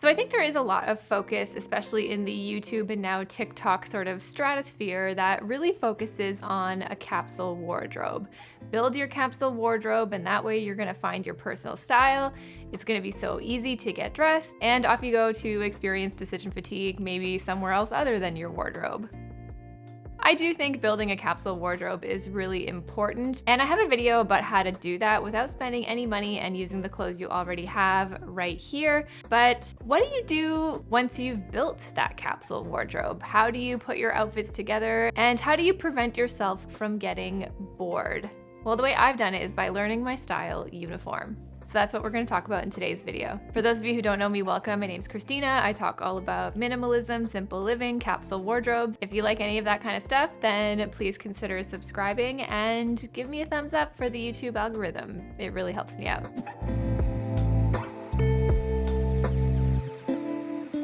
So I think there is a lot of focus, especially in the YouTube and now TikTok sort of stratosphere, that really focuses on a capsule wardrobe. Build your capsule wardrobe, and that way you're gonna find your personal style. It's gonna be so easy to get dressed, and off you go to experience decision fatigue, maybe somewhere else other than your wardrobe. I do think building a capsule wardrobe is really important, and I have a video about how to do that without spending any money and using the clothes you already have right here. But what do you do once you've built that capsule wardrobe? How do you put your outfits together, and how do you prevent yourself from getting bored? Well, the way I've done it is by learning my style uniform. So that's what we're going to talk about in today's video. For those of you who don't know me, welcome. My name's Christina. I talk all about minimalism, simple living, capsule wardrobes. If you like any of that kind of stuff, then please consider subscribing and give me a thumbs up for the YouTube algorithm. It really helps me out.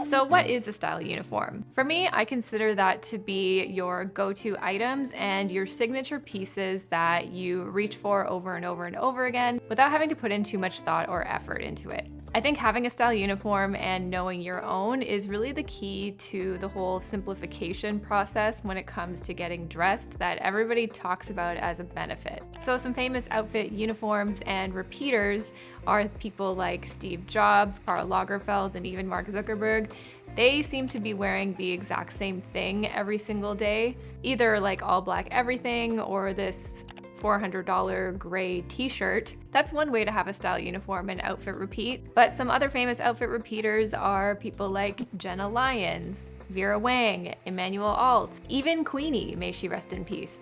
So what is a style uniform? For me, I consider that to be your go-to items and your signature pieces that you reach for over and over and over again without having to put in too much thought or effort into it. I think having a style uniform and knowing your own is really the key to the whole simplification process when it comes to getting dressed that everybody talks about as a benefit. So some famous outfit uniforms and repeaters are people like Steve Jobs, Karl Lagerfeld, and even Mark Zuckerberg. They seem to be wearing the exact same thing every single day, either like all black everything or this $400 gray t-shirt. That's one way to have a style uniform and outfit repeat. But some other famous outfit repeaters are people like Jenna Lyons, Vera Wang, Emmanuel Alt, even Queenie, may she rest in peace.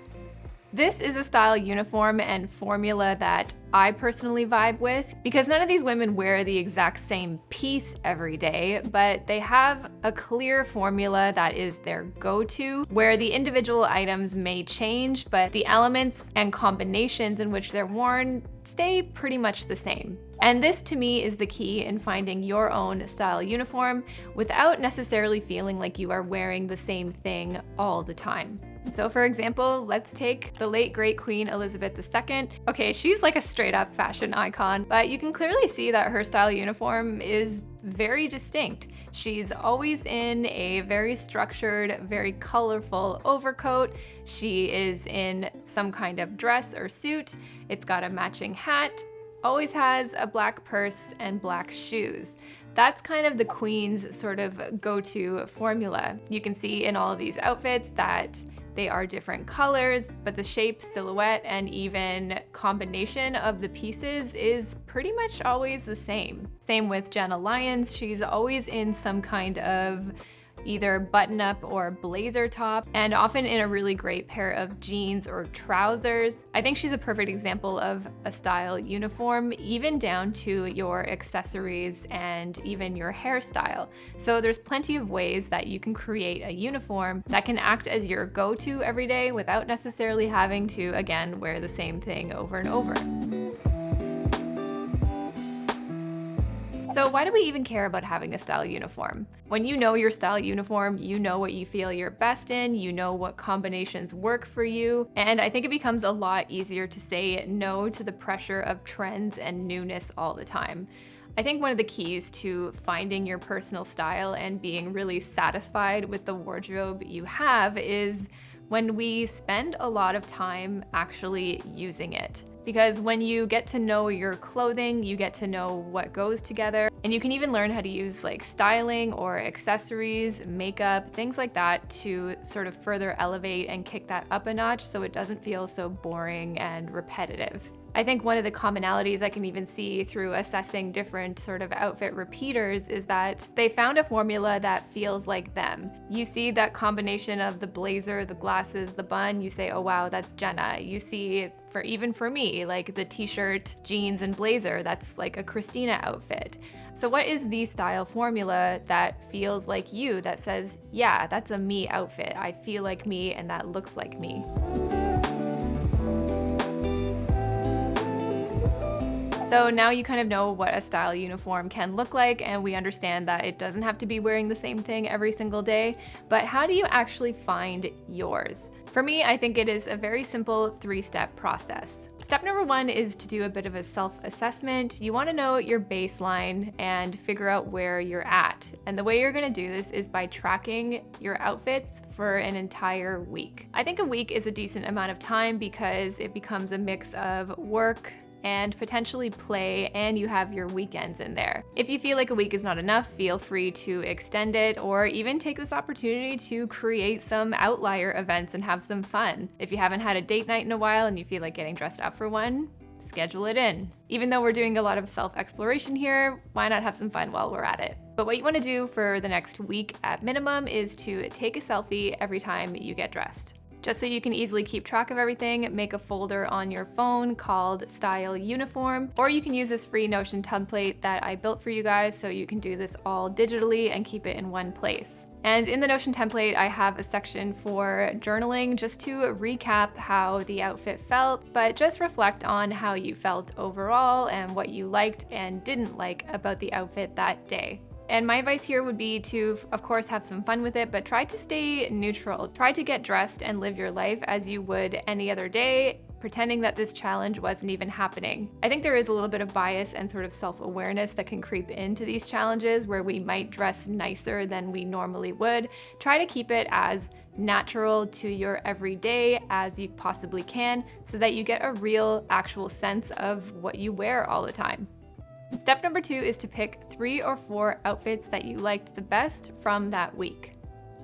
This is a style uniform and formula that I personally vibe with because none of these women wear the exact same piece every day, but they have a clear formula that is their go-to, where the individual items may change, but the elements and combinations in which they're worn stay pretty much the same. And this to me is the key in finding your own style uniform without necessarily feeling like you are wearing the same thing all the time. So for example, let's take the late great Queen Elizabeth II. Okay, she's like a straight up fashion icon, but you can clearly see that her style uniform is very distinct. She's always in a very structured, very colorful overcoat. She is in some kind of dress or suit. It's got a matching hat, always has a black purse and black shoes. That's kind of the Queen's sort of go-to formula. You can see in all of these outfits that they are different colors, but the shape, silhouette, and even combination of the pieces is pretty much always the same. Same with Jenna Lyons. She's always in some kind of either button-up or blazer top, and often in a really great pair of jeans or trousers. I think she's a perfect example of a style uniform, even down to your accessories and even your hairstyle. So there's plenty of ways that you can create a uniform that can act as your go-to every day without necessarily having to, again, wear the same thing over and over. So why do we even care about having a style uniform? When you know your style uniform, you know what you feel you're best in, you know what combinations work for you, and I think it becomes a lot easier to say no to the pressure of trends and newness all the time. I think one of the keys to finding your personal style and being really satisfied with the wardrobe you have is when we spend a lot of time actually using it. Because when you get to know your clothing, you get to know what goes together, and you can even learn how to use like styling or accessories, makeup, things like that to sort of further elevate and kick that up a notch so it doesn't feel so boring and repetitive. I think one of the commonalities I can even see through assessing different sort of outfit repeaters is that they found a formula that feels like them. You see that combination of the blazer, the glasses, the bun, you say, oh wow, that's Jenna. You see, even for me, like the t-shirt, jeans, and blazer, that's like a Christina outfit. So what is the style formula that feels like you, that says, yeah, that's a me outfit. I feel like me and that looks like me. So now you kind of know what a style uniform can look like, and we understand that it doesn't have to be wearing the same thing every single day, but how do you actually find yours? For me, I think it is a very simple 3-step process. Step number 1 is to do a bit of a self-assessment. You want to know your baseline and figure out where you're at. And the way you're going to do this is by tracking your outfits for an entire week. I think a week is a decent amount of time because it becomes a mix of work and potentially play, and you have your weekends in there. If you feel like a week is not enough, feel free to extend it or even take this opportunity to create some outlier events and have some fun. If you haven't had a date night in a while and you feel like getting dressed up for one, schedule it in. Even though we're doing a lot of self-exploration here, why not have some fun while we're at it? But what you want to do for the next week at minimum is to take a selfie every time you get dressed. Just so you can easily keep track of everything, make a folder on your phone called Style Uniform, or you can use this free Notion template that I built for you guys so you can do this all digitally and keep it in one place. And in the Notion template, I have a section for journaling just to recap how the outfit felt, but just reflect on how you felt overall and what you liked and didn't like about the outfit that day. And my advice here would be to, of course, have some fun with it, but try to stay neutral. Try to get dressed and live your life as you would any other day, pretending that this challenge wasn't even happening. I think there is a little bit of bias and sort of self-awareness that can creep into these challenges where we might dress nicer than we normally would. Try to keep it as natural to your everyday as you possibly can so that you get a real, actual sense of what you wear all the time. Step number 2 is to pick 3 or 4 outfits that you liked the best from that week.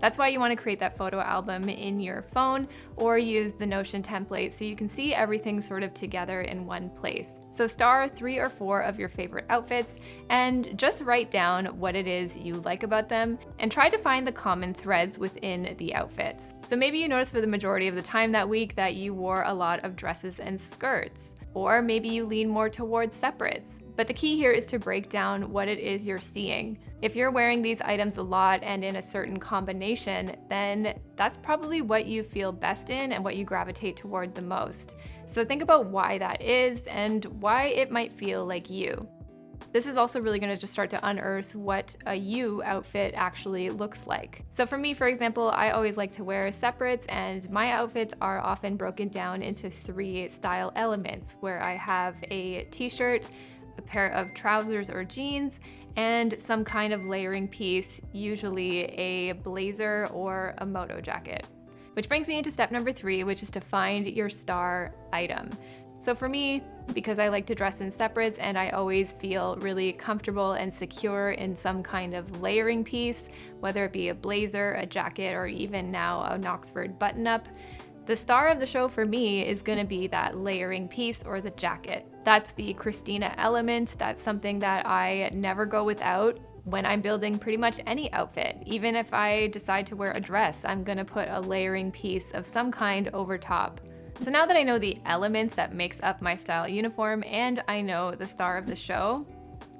That's why you want to create that photo album in your phone or use the Notion template so you can see everything sort of together in one place. So star 3 or 4 of your favorite outfits and just write down what it is you like about them and try to find the common threads within the outfits. So maybe you notice for the majority of the time that week that you wore a lot of dresses and skirts, or maybe you lean more towards separates. But the key here is to break down what it is you're seeing. If you're wearing these items a lot and in a certain combination, then that's probably what you feel best in and what you gravitate toward the most. So think about why that is and why it might feel like you. This is also really going to just start to unearth what a you outfit actually looks like. So for me, for example, I always like to wear separates, and my outfits are often broken down into 3 style elements where I have a t-shirt, a pair of trousers or jeans, and some kind of layering piece, usually a blazer or a moto jacket. Which brings me into step number 3, which is to find your star item. So for me, because I like to dress in separates and I always feel really comfortable and secure in some kind of layering piece, whether it be a blazer, a jacket, or even now an Oxford button-up, the star of the show for me is going to be that layering piece or the jacket. That's the Christina element. That's something that I never go without when I'm building pretty much any outfit. Even if I decide to wear a dress, I'm going to put a layering piece of some kind over top. So now that I know the elements that makes up my style uniform and I know the star of the show,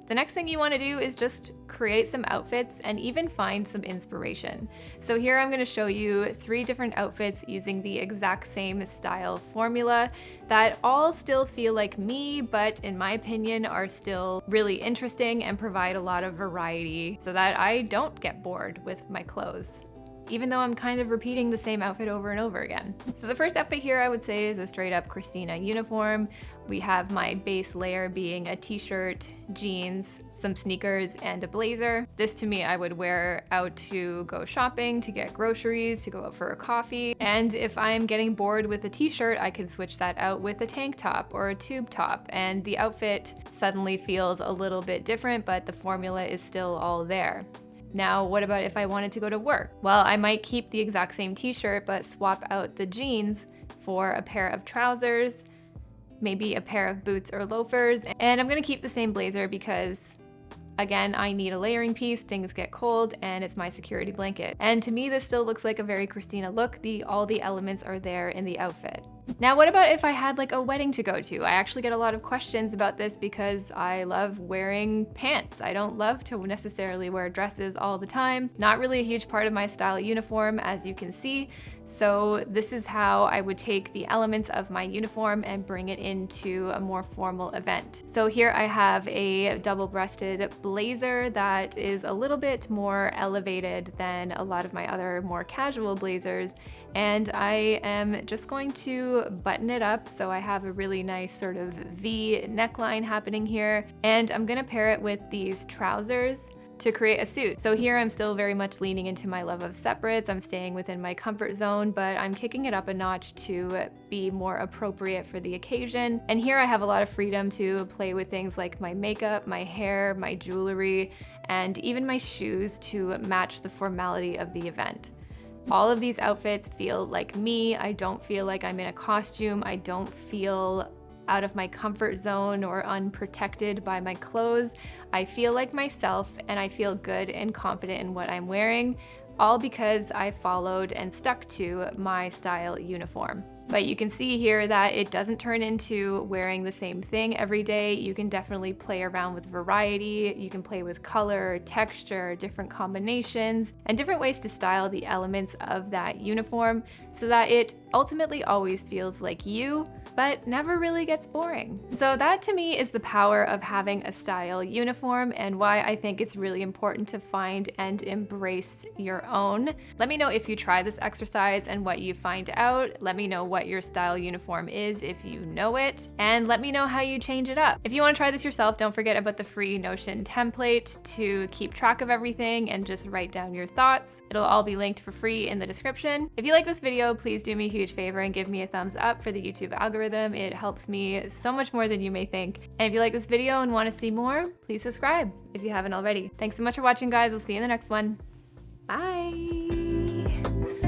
the next thing you want to do is just create some outfits and even find some inspiration. So here I'm going to show you 3 different outfits using the exact same style formula that all still feel like me, but in my opinion are still really interesting and provide a lot of variety so that I don't get bored with my clothes, even though I'm kind of repeating the same outfit over and over again. So the first outfit here I would say is a straight up Christina uniform. We have my base layer being a t-shirt, jeans, some sneakers, and a blazer. This to me I would wear out to go shopping, to get groceries, to go out for a coffee. And if I'm getting bored with a t-shirt, I can switch that out with a tank top or a tube top, and the outfit suddenly feels a little bit different, but the formula is still all there. Now, what about if I wanted to go to work? Well, I might keep the exact same t-shirt, but swap out the jeans for a pair of trousers, maybe a pair of boots or loafers, and I'm gonna keep the same blazer because, again, I need a layering piece, things get cold, and it's my security blanket. And to me, this still looks like a very Christina look. All the elements are there in the outfit. Now, what about if I had like a wedding to go to? I actually get a lot of questions about this because I love wearing pants. I don't love to necessarily wear dresses all the time. Not really a huge part of my style uniform, as you can see. So this is how I would take the elements of my uniform and bring it into a more formal event. So here I have a double-breasted blazer that is a little bit more elevated than a lot of my other more casual blazers. And I am just going to button it up so I have a really nice sort of V neckline happening here. And I'm gonna pair it with these trousers to create a suit. So here I'm still very much leaning into my love of separates. I'm staying within my comfort zone, but I'm kicking it up a notch to be more appropriate for the occasion. And here I have a lot of freedom to play with things like my makeup, my hair, my jewelry, and even my shoes to match the formality of the event. All of these outfits feel like me. I don't feel like I'm in a costume. I don't feel out of my comfort zone or unprotected by my clothes. I feel like myself and I feel good and confident in what I'm wearing, all because I followed and stuck to my style uniform. But you can see here that it doesn't turn into wearing the same thing every day. You can definitely play around with variety. You can play with color, texture, different combinations, and different ways to style the elements of that uniform so that it ultimately always feels like you, but never really gets boring. So that to me is the power of having a style uniform and why I think it's really important to find and embrace your own. Let me know if you try this exercise and what you find out. Let me know what your style uniform is if you know it, and let me know how you change it up. If you want to try this yourself, don't forget about the free Notion template to keep track of everything and just write down your thoughts. It'll all be linked for free in the description. If you like this video, please do me a huge favor and give me a thumbs up for the YouTube algorithm. It helps me so much more than you may think. And if you like this video and want to see more, please subscribe if you haven't already. Thanks so much for watching, guys. I'll see you in the next one. Bye.